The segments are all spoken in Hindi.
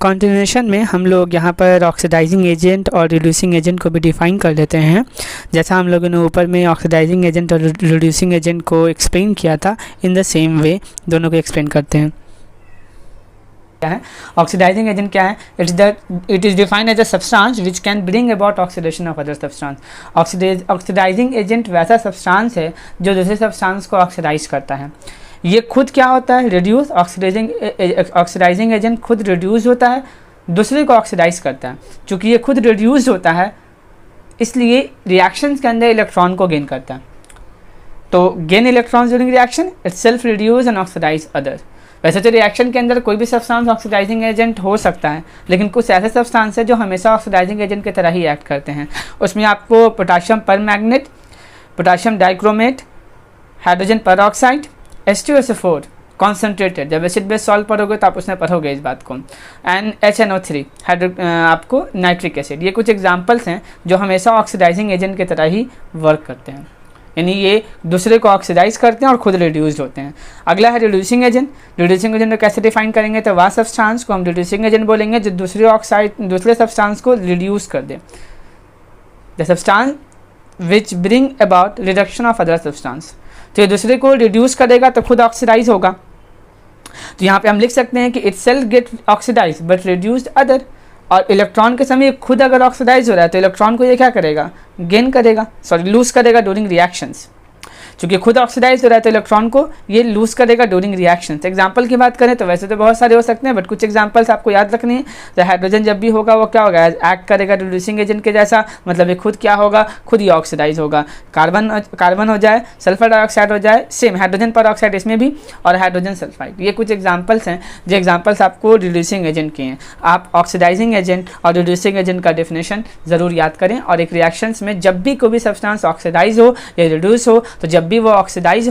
कंटिन्यूएशन में हम लोग यहाँ पर ऑक्सीडाइजिंग एजेंट और रिड्यूसिंग एजेंट को भी डिफ़ाइन कर लेते हैं। जैसा हम लोगों ने ऊपर में ऑक्सीडाइजिंग एजेंट और रिड्यूसिंग एजेंट को एक्सप्लेन किया था, इन द सेम वे दोनों को एक्सप्लेन करते हैं। क्या है ऑक्सीडाइजिंग एजेंट? क्या है? It is defined as a substance which can bring about oxidation of other substance. Oxidising agent वैसा सब्सटेंस है जो दूसरे सब्सटेंस को ऑक्सीडाइज करता है। ये खुद क्या होता है? रिड्यूस। ऑक्सीडाइजिंग एजेंट खुद रिड्यूस होता है, दूसरे को ऑक्सीडाइज करता है। चूँकि ये खुद रिड्यूस होता है इसलिए रिएक्शंस के अंदर इलेक्ट्रॉन को गेन करता है। तो gain electron during reaction, itself reduce and oxidise others. वैसे तो रिएक्शन के अंदर कोई भी सब्सटेंस ऑक्सीडाइजिंग एजेंट हो सकता है, लेकिन कुछ ऐसे सब्सटेंस है जो हमेशा ऑक्सीडाइजिंग एजेंट की तरह ही एक्ट करते हैं। उसमें आपको potassium permanganate, potassium dichromate, hydrogen peroxide, H2SO4 concentrated, जब एसिड बेस सॉल्व पढ़ोगे तो आप उसमें पढ़ोगे इस बात को, एंड HNO3 आपको नाइट्रिक एसिड। ये कुछ एग्जांपल्स हैं जो हमेशा ऑक्सीडाइजिंग एजेंट की तरह ही वर्क करते हैं, यानी ये दूसरे को ऑक्सीडाइज करते हैं और खुद रिड्यूस्ड होते हैं। अगला है रिड्यूसिंग एजेंट। रिड्यूसिंग एजेंट को कैसे डिफाइन करेंगे? तो वह सब्सटेंस को हम रिड्यूसिंग एजेंट बोलेंगे जो दूसरे सब्सटेंस को रिड्यूस कर दे। The substance which bring about reduction of other substance. तो ये दूसरे को रिड्यूस करेगा तो खुद ऑक्सीडाइज होगा। तो यहाँ पे हम लिख सकते हैं कि itself get oxidise but reduced other. और इलेक्ट्रॉन के समय खुद अगर ऑक्सीडाइज हो रहा है तो इलेक्ट्रॉन को ये क्या करेगा? गेन करेगा, सॉरी लूज करेगा ड्यूरिंग रिएक्शंस। चूँकि खुद ऑक्सीडाइज हो रहा है तो इलेक्ट्रॉन को ये लूज करेगा ड्यूरिंग रिएक्शंस। एग्जांपल की बात करें तो वैसे तो बहुत सारे हो सकते हैं, बट कुछ एग्जांपल्स आपको याद रखनी है। तो हाइड्रोजन जब भी होगा वो क्या होगा? एक्ट करेगा रिड्यूसिंग एजेंट के जैसा, मतलब ये खुद क्या होगा? खुद ही ऑक्सीडाइज होगा। कार्बन हो जाए, सल्फर डाइऑक्साइड हो जाए, सेम हाइड्रोजन परऑक्साइड इसमें भी, और हाइड्रोजन सल्फाइड। ये कुछ एग्जाम्पल्स हैं जो एग्जाम्पल्स आपको रिड्यूसिंग एजेंट के हैं। आप ऑक्सीडाइजिंग एजेंट और रिड्यूसिंग एजेंट का डेफिनेशन ज़रूर याद करें। और एक रिएक्शंस में जब भी कोई भी सब्सटेंस ऑक्सीडाइज हो या रिड्यूस हो, तो जब भी वो ऑक्सीडाइज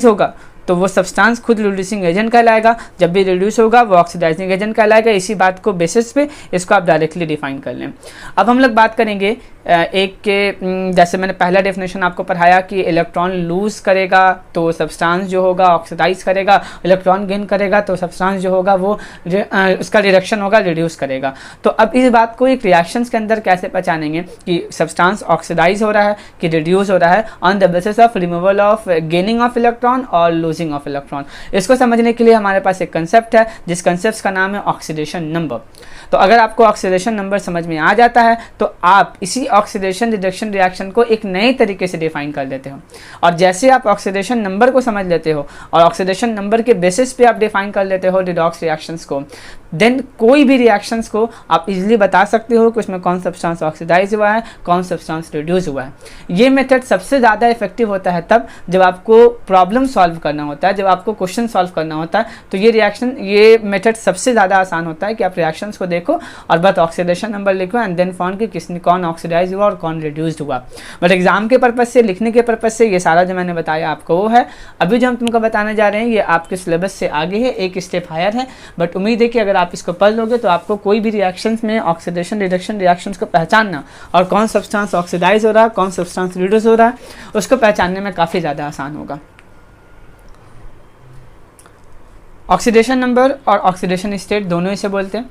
होगा तो वो सब्सटेंस खुद रिड्यूसिंग एजेंट कहलाएगा। जब भी रिड्यूस होगा वो ऑक्सीडाइजिंग एजेंट कहलाएगा। इसी बात को बेसिस पे इसको आप डायरेक्टली डिफाइन कर लें। अब हम लोग बात करेंगे एक के, जैसे मैंने पहला डेफिनेशन आपको पढ़ाया कि इलेक्ट्रॉन लूज करेगा तो सब्सटेंस जो होगा ऑक्सीडाइज करेगा, इलेक्ट्रॉन गेन करेगा तो सब्सटेंस जो होगा वो उसका रिडक्शन होगा, रिड्यूस करेगा। तो अब इस बात को एक रिएक्शंस के अंदर कैसे पहचानेंगे कि सब्सटेंस ऑक्सीडाइज हो रहा है कि रिड्यूस हो रहा है, on the basis of removal of gaining of electron और लूजिंग ऑफ इलेक्ट्रॉन। इसको समझने के लिए हमारे पास एक कंसेप्ट है जिस कंसेप्ट का नाम है ऑक्सीडेशन नंबर। तो अगर आपको ऑक्सीडेशन नंबर समझ में आ जाता है तो आप इसी ऑक्सीडेशन रिडक्शन रिएक्शन को एक नए तरीके से डिफाइन कर लेते हो। और जैसे आप ऑक्सीडेशन नंबर को समझ लेते हो और ऑक्सीडेशन नंबर के बेसिस पे आप डिफाइन कर लेते हो रिडॉक्स रिएक्शंस को, देन कोई भी रिएक्शंस को आप इजीली बता सकते हो कि उसमें कौन सब्सटेंस ऑक्सीडाइज हुआ है, कौन सब्सटेंस रिड्यूस हुआ है। ये मेथड सबसे ज़्यादा इफेक्टिव होता है तब जब आपको प्रॉब्लम सॉल्व करना होता है, जब आपको क्वेश्चन सॉल्व करना होता है। तो ये मेथड सबसे ज़्यादा आसान होता है कि आप रिएक्शंस को देखो और बस ऑक्सीडेशन नंबर लिखो एंड देन फाउंड कि कौन ऑक्सीडाइज हुआ और कौन रिड्यूस्ड हुआ। बट एग्जाम के पर्पज से, लिखने के पर्पज से ये सारा जो मैंने बताया आपको वो है। अभी जो हम तुमको बताने जा रहे हैं ये आपके सिलेबस से आगे है, एक स्टेप हायर है। बट उम्मीद है कि अगर आप इसको पढ़ लोगे तो आपको कोई भी रिएक्शंस में ऑक्सीडेशन रिडक्शन रिएक्शंस को पहचानना और कौन सब्सटेंस ऑक्सीडाइज हो रहा है, कौन सब्सटेंस रिड्यूस हो रहा है, उसको पहचानने में काफ़ी ज़्यादा आसान होगा। ऑक्सीडेशन नंबर और ऑक्सीडेशन स्टेट दोनों इसे बोलते हैं।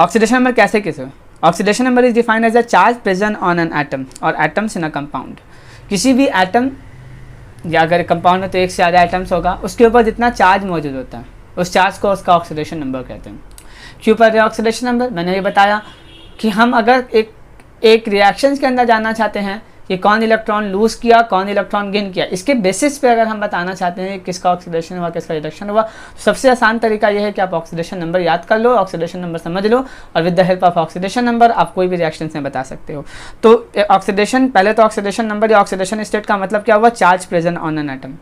ऑक्सीडेशन नंबर कैसे oxidation number is defined as a charge present on an atom और एटम्स इन अ कंपाउंड। किसी भी एटम या अगर कंपाउंड में तो एक से ज़्यादा एटम्स होगा, उसके ऊपर जितना चार्ज मौजूद होता है उस चार्ज को उसका ऑक्सीडेशन नंबर कहते हैं। क्यों पढ़ रहे हैं ऑक्सीडेशन नंबर? मैंने ये बताया कि हम अगर एक रिएक्शंस के अंदर जानना चाहते हैं कि कौन इलेक्ट्रॉन लूज किया, कौन इलेक्ट्रॉन गेन किया, इसके बेसिस पे अगर हम बताना चाहते हैं किसका ऑक्सीडेशन हुआ, किसका रिडक्शन हुआ, तो सबसे आसान तरीका यह है कि आप ऑक्सीडेशन नंबर याद कर लो, ऑक्सीडेशन नंबर समझ लो और with the help of oxidation number आप कोई भी रिएक्शन में बता सकते हो। तो ऑक्सीडेशन, पहले तो ऑक्सीडेशन नंबर या ऑक्सीडेशन स्टेट का मतलब क्या हुआ? Charge present on an atom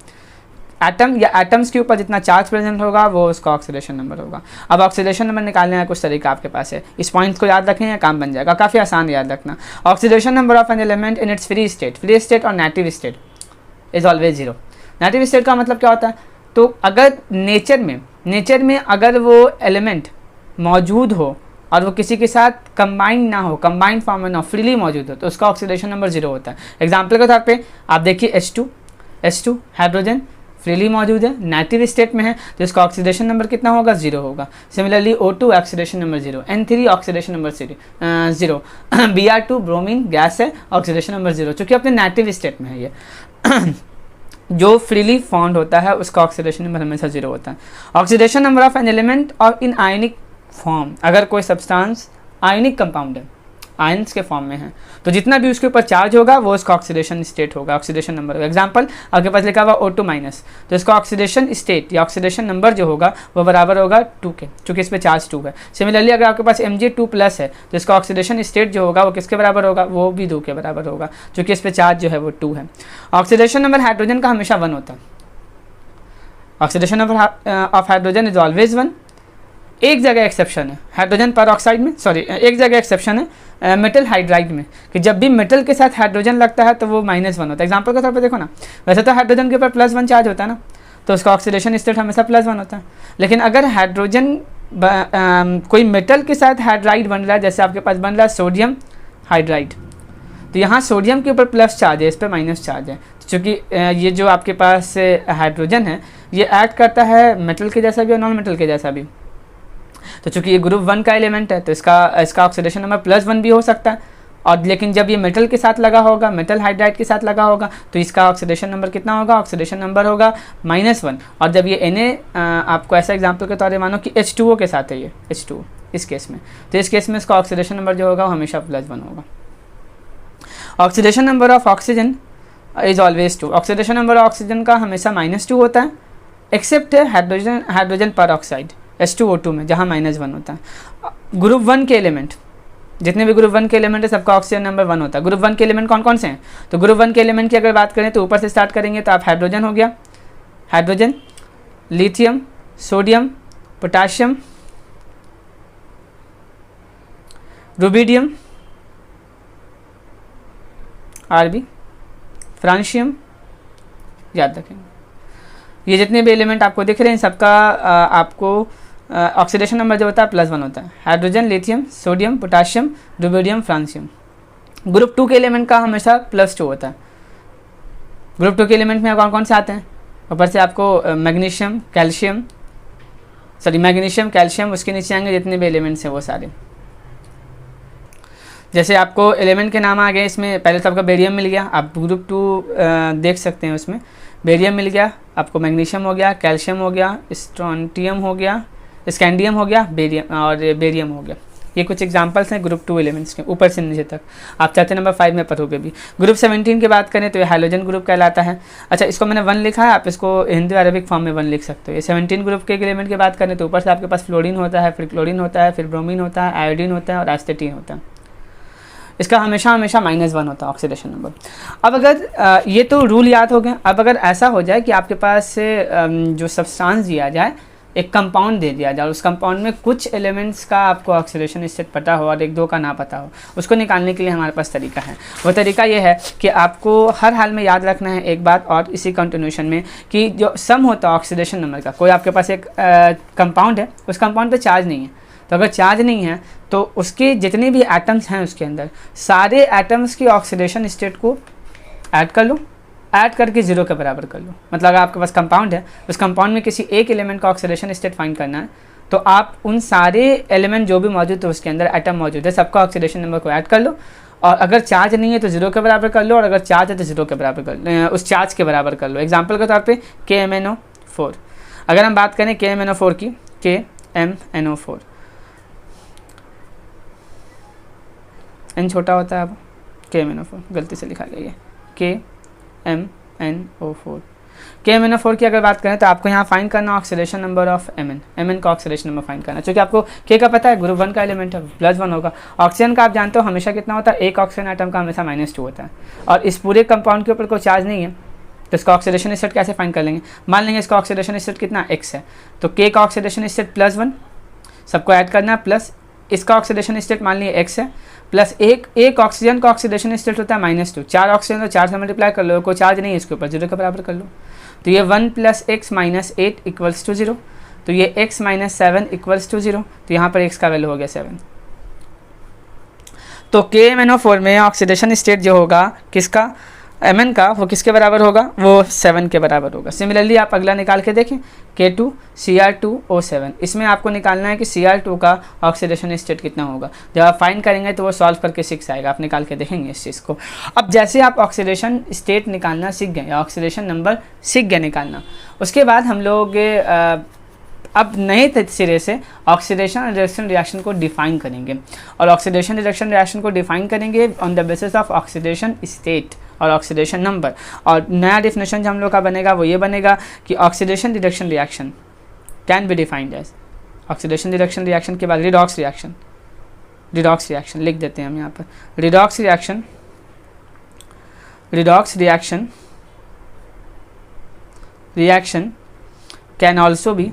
या एटम्स के ऊपर जितना चार्ज प्रेजेंट होगा वो उसका ऑक्सीडेशन नंबर होगा। अब ऑक्सीडेशन नंबर निकालने का कुछ तरीका आपके पास है, इस पॉइंट को याद रखें या काम बन जाएगा, काफ़ी आसान याद रखना। Oxidation number of an element in its free state or native state is always 0। Native state का मतलब क्या होता है? तो अगर नेचर में अगर वो एलिमेंट मौजूद हो और वो किसी के साथ कंबाइंड ना हो, कंबाइंड फॉर्म में ना फ्रीली मौजूद हो, तो उसका ऑक्सीडेशन नंबर 0 होता है। एग्जाम्पल के तौर पे आप देखिए H2 हाइड्रोजन फ्रीली मौजूद है, नेटिव स्टेट में है, तो इसका ऑक्सीडेशन नंबर कितना होगा, 0 होगा। Similarly O2 oxidation number 0, N3 oxidation number 0, Br2 bromine gas है, ऑक्सीडेशन नंबर 0, चूँकि अपने नेटिव स्टेट में है ये जो फ्रीली फॉर्म्ड होता है उसका ऑक्सीडेशन नंबर हमेशा 0 होता है। Oxidation number of an element और इन आयनिक फॉर्म, अगर कोई सब्सटेंस आयनिक कंपाउंड है, आयन्स के फॉर्म में है, तो जितना भी उसके ऊपर चार्ज होगा वो उसका ऑक्सीडेशन स्टेट होगा, ऑक्सीडेशन नंबर होगा। एग्जांपल आपके पास लिखा हुआ O2 माइनस, तो इसका ऑक्सीडेशन स्टेट या ऑक्सीडेशन नंबर जो होगा वो बराबर होगा 2 के, चूँकि इस पर चार्ज 2 है। सिमिलरली अगर आपके पास Mg2 प्लस है तो इसका ऑक्सीडेशन स्टेट जो होगा वो किसके बराबर होगा, वो भी 2 के बराबर होगा, चूँकि इस पर चार्ज जो है वो 2 है। ऑक्सीडेशन नंबर हाइड्रोजन का हमेशा 1 होता है। Oxidation number of hydrogen is always 1। एक जगह एक्सेप्शन है हाइड्रोजन पर ऑक्साइड में, सॉरी एक जगह एक्सेप्शन है मेटल हाइड्राइड में, कि जब भी मेटल के साथ हाइड्रोजन लगता है तो वो -1 होता है। एग्जांपल के तौर पे देखो ना, वैसे तो हाइड्रोजन के ऊपर +1 चार्ज होता है ना, तो उसका ऑक्सीडेशन स्टेट हमेशा +1 होता है। लेकिन अगर हाइड्रोजन कोई मेटल के साथ हाइड्राइड बन रहा है, जैसे आपके पास बन रहा है सोडियम हाइड्राइड, तो यहाँ सोडियम के ऊपर प्लस चार्ज है, इस पर माइनस चार्ज है, क्योंकि ये जो आपके पास हाइड्रोजन है ये एक्ट करता है मेटल के जैसा भी और नॉन मेटल के जैसा भी। तो चूंकि ये ग्रुप 1 का एलिमेंट है तो इसका ऑक्सीडेशन नंबर +1 भी हो सकता है, और लेकिन जब ये मेटल के साथ लगा होगा, मेटल हाइड्राइड के साथ लगा होगा, तो इसका ऑक्सीडेशन नंबर कितना होगा, ऑक्सीडेशन नंबर होगा -1। और जब ये Na आपको ऐसा एग्जांपल के तौर पर मानो कि H2O के साथ है, ये H2O इस केस में, तो इस केस में इसका ऑक्सीडेशन नंबर जो होगा वो हमेशा +1 होगा। Oxidation number of oxygen is always 2। Oxidation number oxygen का हमेशा -2 होता है, एक्सेप्ट हाइड्रोजन पर ऑक्साइड H2O2 में, जहाँ -1 होता है। ग्रुप 1 के एलिमेंट, जितने भी ग्रुप 1 के एलिमेंट है सबका ऑक्सीजन नंबर 1 होता है। ग्रुप 1 के एलिमेंट कौन कौन से हैं, तो ग्रुप 1 के एलिमेंट की अगर बात करें तो ऊपर से स्टार्ट करेंगे तो आप हाइड्रोजन हो गया, hydrogen, lithium, sodium, potassium, rubidium, Rb, francium, याद रखेंगे। ये जितने भी एलिमेंट आपको दिख रहे हैं सबका आपको ऑक्सीडेशन नंबर जो होता है +1 होता है। Hydrogen, lithium, sodium, potassium, rubidium, francium. Group 2 के एलिमेंट का हमेशा +2 होता है। ग्रुप 2 के एलिमेंट में कौन कौन से आते हैं, ऊपर से आपको मैग्नीशियम, कैल्शियम, मैग्नीशियम, कैल्शियम, उसके नीचे आएंगे जितने भी एलिमेंट्स हैं वो सारे। जैसे आपको एलिमेंट के नाम आ गए, इसमें पहले तो आपका बेरियम मिल गया, आप ग्रुप 2 देख सकते हैं, उसमें बेरियम मिल गया आपको, मैग्नीशियम हो गया, कैल्शियम हो गया, स्ट्रोंटियम हो गया, स्कैंडियम हो गया, बेरियम और बेरियम हो गया। ये कुछ एग्जांपल्स हैं ग्रुप 2 एलिमेंट्स के, ऊपर से नीचे तक आप चैप्टर नंबर 5 में पढ़ोगे भी। ग्रुप 17 की बात करें तो ये हाइड्रोजन ग्रुप कहलाता है। अच्छा, इसको मैंने 1 लिखा है, आप इसको हिंदी अरबिक फॉर्म में 1 लिख सकते हो। ये 17 ग्रुप के एलिमेंट की बात करें तो ऊपर से आपके पास फ्लोरीन होता है, फिर क्लोरीन होता है, फिर ब्रोमीन होता है, आयोडीन होता है और एस्टेटीन होता है। इसका हमेशा -1 होता है ऑक्सीडेशन नंबर। अब अगर ये तो रूल याद हो गया, अब अगर ऐसा हो जाए कि आपके पास से जो सब्सटेंस दिया जाए, एक कंपाउंड दे दिया जाए, उस कंपाउंड में कुछ एलिमेंट्स का आपको ऑक्सीडेशन स्टेट पता हो और 1-2 का ना पता हो, उसको निकालने के लिए हमारे पास तरीका है। वो तरीका ये है कि आपको हर हाल में याद रखना है एक बात, और इसी कंटिन्यूशन में कि जो सम होता है ऑक्सीडेशन नंबर का, कोई आपके पास एक कंपाउंड है, उस कंपाउंड पे चार्ज नहीं है, तो अगर चार्ज नहीं है तो उसके जितने भी एटम्स हैं उसके अंदर सारे एटम्स की ऑक्सीडेशन स्टेट को ऐड कर लो, ऐड करके 0 के बराबर कर लो। मतलब अगर आपके पास कंपाउंड है, उस कंपाउंड में किसी एक एलिमेंट का ऑक्सीडेशन स्टेट फाइंड करना है, तो आप उन सारे एलिमेंट जो भी मौजूद है उसके अंदर एटम मौजूद है, सबका ऑक्सीडेशन नंबर को ऐड कर लो, और अगर चार्ज नहीं है तो 0 के बराबर कर लो, और अगर चार्ज है तो 0 के बराबर कर लो, उस चार्ज के बराबर कर लो। एग्जाम्पल के तौर पर KMnO4, अगर हम बात करें KMnO4 की, KMnO4 N छोटा होता है, अब KMnO4 गलती से लिखा गया है, KMnO4। KMnO4 की अगर बात करें तो आपको यहाँ फाइंड करना ऑक्सीडेशन नंबर ऑफ Mn का ऑक्सीडेशन नंबर फाइंड करना, क्योंकि आपको K का पता है, ग्रुप 1 का एलिमेंट है, +1 होगा। ऑक्सीजन का आप जानते हो हमेशा कितना होता है, एक ऑक्सीजन आइटम का हमेशा -2 होता है, और इस पूरे कंपाउंड के ऊपर कोई चार्ज नहीं है, तो इसका ऑक्सीडेशन स्टेट कैसे फाइंड कर लेंगे। मान लेंगे इसका ऑक्सीडेशन स्टेट कितना X है, तो K का ऑक्सीडेशन स्टेट +1, सबको ऐड करना है, प्लस इसका ऑक्सीडेशन स्टेट मान लीजिए X है, प्लस एक ऑक्सीजन का ऑक्सीडेशन स्टेट होता है -2, 4 ऑक्सीजन तो 4 से मल्टीप्लाई कर लो, कोई चार्ज नहीं है इसके ऊपर, 0 के बराबर कर लो, तो ये 1 + x - 8 = 0, तो ये x - 7 = 0, तो यहाँ पर x का वैल्यू हो गया 7। तो KMnO4 में ऑक्सीडेशन स्टेट जो होगा किसका, Mn का वो किसके बराबर होगा, वो 7 के बराबर होगा। सिमिलरली आप अगला निकाल के देखें K2Cr2O7, इसमें आपको निकालना है कि Cr2 का ऑक्सीडेशन स्टेट कितना होगा। जब आप फाइंड करेंगे तो वो सॉल्व करके 6 आएगा, आप निकाल के देखेंगे इस चीज़ को। अब जैसे आप ऑक्सीडेशन स्टेट निकालना सीख गए या ऑक्सीडेशन नंबर सीख गए निकालना, उसके बाद हम लोग अब नए सिरे से ऑक्सीडेशन रिडक्शन रिएक्शन को डिफाइन करेंगे। और ऑक्सीडेशन रिडक्शन रिएक्शन को डिफाइन करेंगे on the basis of oxidation state और ऑक्सीडेशन नंबर। और नया डेफिनेशन जो हम लोग का बनेगा वो ये बनेगा कि oxidation reduction reaction can be defined as, oxidation reduction reaction के बाद रिडॉक्स रिएक्शन, रिडॉक्स रिएक्शन लिख देते हैं हम यहाँ पर, redox reaction, redox reaction reaction can also be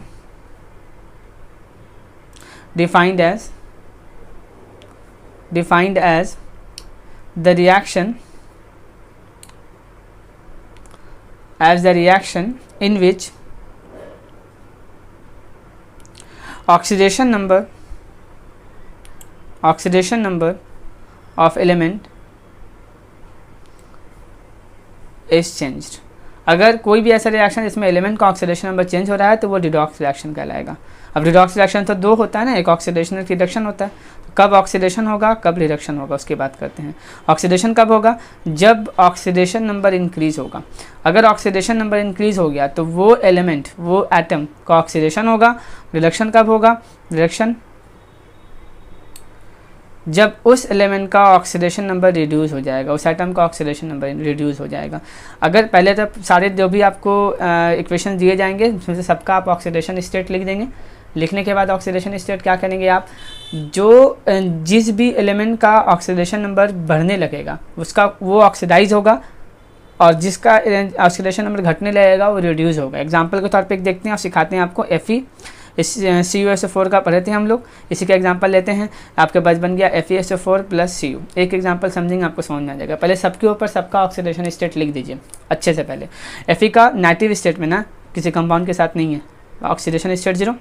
defined as the reaction in which oxidation number of element is changed। अगर कोई भी ऐसा रिएक्शन जिसमें एलिमेंट का ऑक्सीडेशन नंबर चेंज हो रहा है तो वो रिडॉक्स रिएक्शन कहलाएगा। अब रिडॉक्स रिएक्शन तो दो होता है ना, एक ऑक्सीडेशन एक रिडक्शन होता है। कब ऑक्सीडेशन होगा कब रिडक्शन होगा उसकी बात करते हैं। ऑक्सीडेशन कब होगा, जब ऑक्सीडेशन नंबर इंक्रीज होगा। अगर ऑक्सीडेशन नंबर इंक्रीज हो गया तो वो एलिमेंट, वो एटम का ऑक्सीडेशन होगा। रिडक्शन कब होगा, रिडक्शन जब उस एलिमेंट का ऑक्सीडेशन नंबर रिड्यूस हो जाएगा, उस एटम का ऑक्सीडेशन नंबर रिड्यूस हो जाएगा। अगर पहले तो सारे जो भी आपको इक्वेशन दिए जाएंगे उसमें से सबका आप ऑक्सीडेशन स्टेट लिख देंगे। लिखने के बाद ऑक्सीडेशन स्टेट क्या करेंगे आप, जो जिस भी एलिमेंट का ऑक्सीडेशन नंबर बढ़ने लगेगा उसका वो ऑक्सीडाइज होगा, और जिसका ऑक्सीडेशन नंबर घटने लगेगा वो रिड्यूस होगा। एग्जांपल के तौर पे एक देखते हैं और सिखाते हैं आपको। Fe CuSO4 का पढ़े थे हम लोग, इसी का एग्जांपल लेते हैं। आपके पास बन गया FeSO4 प्लस Cu। एक एग्जांपल समझेंगे आपको समझ में आ जाएगा। पहले सबके ऊपर सबका ऑक्सीडेशन स्टेट लिख दीजिए अच्छे से। पहले Fe का नेगेटिव स्टेट में ना, किसी कंपाउंड के साथ नहीं है, ऑक्सीडेशन स्टेट 0।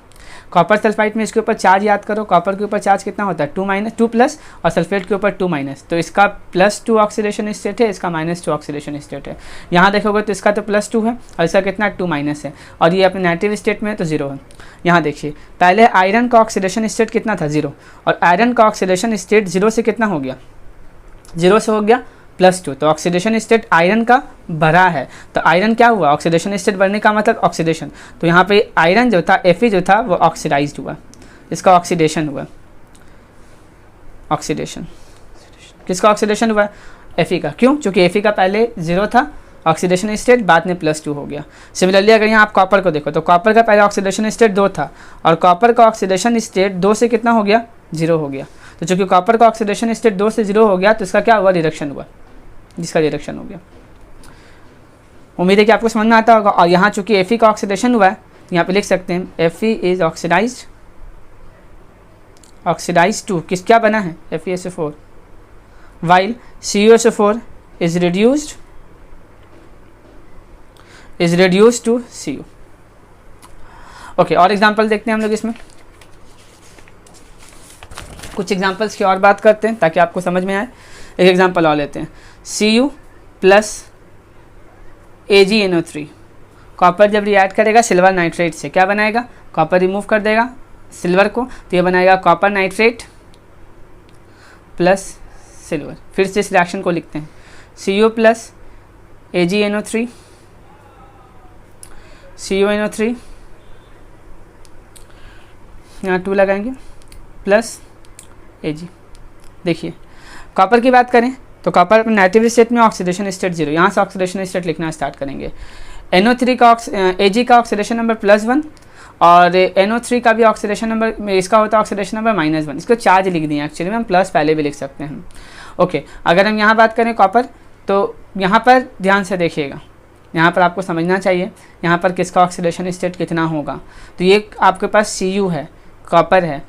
कॉपर सल्फाइड में इसके ऊपर चार्ज याद करो, कॉपर के ऊपर चार्ज कितना होता है 2 प्लस, और सल्फेट के ऊपर 2 तो इसका +2 ऑक्सीडेशन स्टेट है, इसका -2 ऑक्सीडेशन स्टेट है। यहाँ देखोगे तो इसका तो +2 है और इसका कितना 2- है, और ये अपने नेगेटिव स्टेट में है तो 0 है। यहाँ देखिए पहले आयरन का ऑक्सीडेशन स्टेट कितना था 0, और आयरन का ऑक्सीडेशन स्टेट 0 से कितना हो गया, 0 से हो गया +2, तो ऑक्सीडेशन स्टेट आयरन का बढ़ा है। तो आयरन क्या हुआ, ऑक्सीडेशन स्टेट बढ़ने का मतलब ऑक्सीडेशन। तो यहाँ पे आयरन जो था Fe जो था वो ऑक्सीडाइज्ड हुआ, इसका ऑक्सीडेशन हुआ। ऑक्सीडेशन किसका ऑक्सीडेशन हुआ, Fe का। क्यों, क्योंकि Fe का पहले 0 था ऑक्सीडेशन स्टेट, बाद में +2 हो गया। सिमिलरली अगर यहाँ आप कॉपर को देखो तो कॉपर का पहले ऑक्सीडेशन स्टेट 2 था, और कॉपर का ऑक्सीडेशन स्टेट 2 से कितना हो गया, 0 हो गया। तो चूँकि कॉपर का ऑक्सीडेशन स्टेट 2 से 0 हो गया तो इसका क्या हुआ, रिडक्शन हुआ, जिसका रिडक्शन हो गया। उम्मीद है कि आपको समझ में आता होगा। और यहाँ चूंकि Fe का ऑक्सीडेशन हुआ है, यहाँ पे लिख सकते हैं Fe इज ऑक्सीडाइज्ड टू किस, क्या बना है FeSO4, while CuSO4 is reduced to Cu। Okay, और एग्जांपल देखते हैं हम लोग इसमें। कुछ एग्जांपल्स की और बात करते हैं ताकि आपको समझ में आए। एक एग्जांपल और लेते हैं, Cu प्लस AgNO3। कॉपर जब रिएक्ट करेगा सिल्वर नाइट्रेट से क्या बनाएगा, कॉपर रिमूव कर देगा सिल्वर को, तो ये बनाएगा कॉपर नाइट्रेट प्लस सिल्वर। फिर से इस रिएक्शन को लिखते हैं, Cu प्लस AgNO3, CuNO3 यहाँ 2 लगाएंगे प्लस Ag। देखिए कॉपर की बात करें तो कॉपर अपने नेगेटिव स्टेट में, ऑक्सीडेशन स्टेट 0, यहाँ से ऑक्सीडेशन स्टेट लिखना स्टार्ट करेंगे। NO3 का Ag का ऑक्सीडेशन नंबर +1, और NO3 का भी ऑक्सीडेशन नंबर, इसका होता है ऑक्सीडेशन नंबर -1। इसको चार्ज लिख दिए, एक्चुअली में हम प्लस पहले भी लिख सकते हैं। ओके, अगर हम यहाँ बात करें कॉपर, तो यहाँ पर ध्यान से देखिएगा, यहाँ पर आपको समझना चाहिए यहाँ पर किसका ऑक्सीडेशन स्टेट कितना होगा। तो ये आपके पास Cu है, कॉपर है,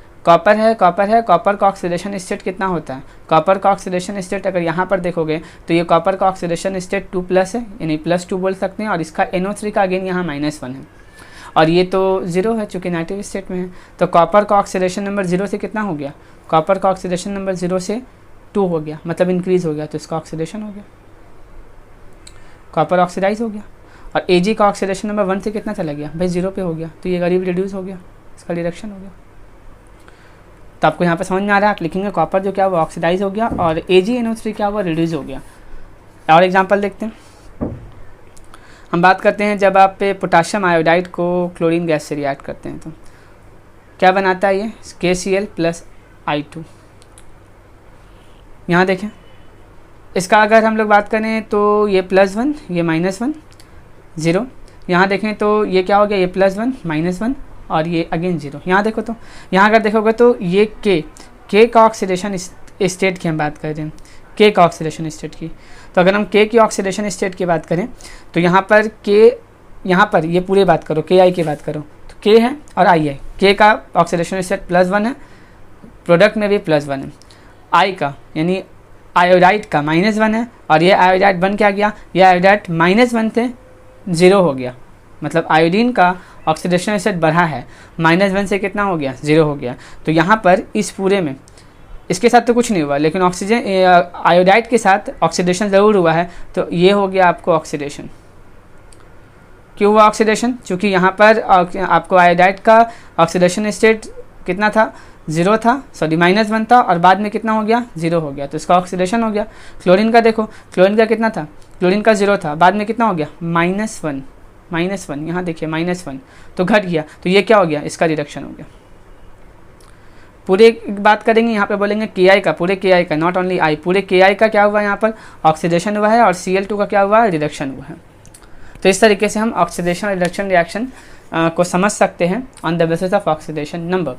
कॉपर का ऑक्सीडेशन स्टेट कितना होता है, कॉपर का ऑक्सीडेशन स्टेट अगर यहाँ पर देखोगे तो ये कॉपर का ऑक्सीडेशन स्टेट 2+ है, यानी +2 बोल सकते हैं, और इसका NO3 का अगेन यहाँ -1 है, और ये तो 0 है चूँकि नेगेटिव स्टेट में है। तो कॉपर का ऑक्सीडेशन नंबर 0 से कितना हो गया, कॉपर का ऑक्सीडेशन नंबर 0 से 2 हो गया, मतलब इंक्रीज़ हो गया, तो इसका ऑक्सीडेशन हो गया। कॉपर ऑक्सीडाइज हो गया। और Ag का ऑक्सीडेशन नंबर 1 से कितना चला गया भाई 0 पे हो गया, तो ये करीब रिड्यूस हो गया, इसका डिडक्शन हो गया। तो आपको यहाँ पे समझ में आ रहा है, आप लिखेंगे कॉपर जो क्या हुआ ऑक्सीडाइज हो गया और AgNO3 क्या हुआ रिड्यूस हो गया। और एग्जांपल देखते हैं, हम बात करते हैं जब आप पोटाशियम आयोडाइड को क्लोरीन गैस से रिएक्ट करते हैं तो क्या बनाता है ये KCl + I2। यहाँ देखें इसका अगर हम लोग बात करें तो ये +1 ये -1 0, यहाँ देखें तो ये क्या हो गया ये +1 -1 और ये अगेन 0। यहाँ देखो तो यहाँ अगर देखोगे तो ये K का ऑक्सीडेशन स्टेट की हम बात कर रहे हैं, K का ऑक्सीडेशन स्टेट की। तो अगर हम K की ऑक्सीडेशन स्टेट की बात करें तो यहाँ पर K, यहाँ पर ये पूरे बात करो KI की बात करो तो K है और I है। K का ऑक्सीडेशन स्टेट +1 है, प्रोडक्ट में भी +1 है। I का यानी आयोडाइड का -1 है और ये आयोडाइड बन क्या गया, ये आयोडाइड -1 से 0 हो गया, मतलब आयोडीन का ऑक्सीडेशन स्टेट बढ़ा है, -1 से कितना हो गया 0 हो गया। तो यहाँ पर इस पूरे में इसके साथ तो कुछ नहीं हुआ, लेकिन ऑक्सीजन आयोडाइड के साथ ऑक्सीडेशन ज़रूर हुआ है, तो ये हो गया आपको ऑक्सीडेशन। क्यों हुआ ऑक्सीडेशन, चूँकि यहाँ पर आपको आयोडाइड का ऑक्सीडेशन स्टेट कितना था 0 था, सॉरी -1 था और बाद में कितना हो गया 0 हो गया, तो इसका ऑक्सीडेशन हो गया। क्लोरीन का देखो, क्लोरीन का कितना था, क्लोरीन का 0 था, बाद में कितना हो गया -1, यहाँ देखिए -1 तो घट गया, तो ये क्या हो गया इसका रिडक्शन हो गया। पूरे बात करेंगे यहाँ पे बोलेंगे KI का, पूरे KI का, नॉट ओनली I, पूरे KI का क्या हुआ यहाँ पर ऑक्सीडेशन हुआ है और Cl2 का क्या हुआ रिडक्शन हुआ है। तो इस तरीके से हम ऑक्सीडेशन और रिडक्शन रिएक्शन को समझ सकते हैं on the basis of oxidation number.